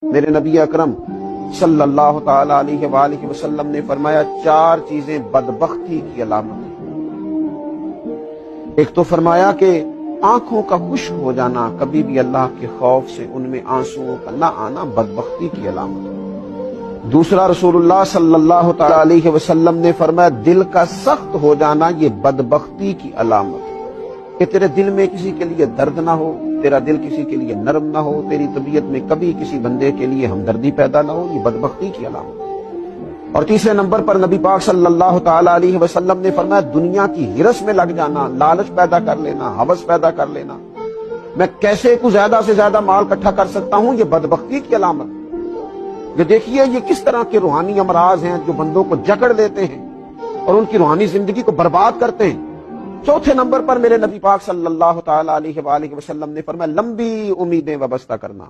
میرے نبی اکرم صلی اللہ تعالی علیہ وآلہ وسلم نے فرمایا 4 چیزیں بدبختی کی علامت ہیں۔ ایک تو فرمایا کہ آنکھوں کا خشک ہو جانا، کبھی بھی اللہ کے خوف سے ان میں آنسوؤں کا نہ آنا بدبختی کی علامت ہے۔ دوسرا، رسول اللہ صلی اللہ تعالی علیہ وسلم نے فرمایا دل کا سخت ہو جانا یہ بدبختی کی علامت ہے، کہ تیرے دل میں کسی کے لیے درد نہ ہو، تیرا دل کسی کے لیے نرم نہ ہو، تیری طبیعت میں کبھی کسی بندے کے لیے ہمدردی پیدا نہ ہو، یہ بدبختی کی علامت ہے۔ اور تیسرے نمبر پر نبی پاک صلی اللہ تعالی علیہ وسلم نے فرمایا دنیا کی ہرس میں لگ جانا، لالچ پیدا کر لینا، ہوس پیدا کر لینا، میں کیسے کو زیادہ سے زیادہ مال اکٹھا کر سکتا ہوں، یہ بدبختی کی علامت ہے۔ یہ دیکھیے یہ کس طرح کے روحانی امراض ہیں جو بندوں کو جکڑ لیتے ہیں اور ان کی روحانی زندگی کو برباد کرتے ہیں۔ چوتھے نمبر پر میرے نبی پاک صلی اللہ تعالی علیہ وآلہ وسلم نے فرمایا لمبی امیدیں وابستہ کرنا،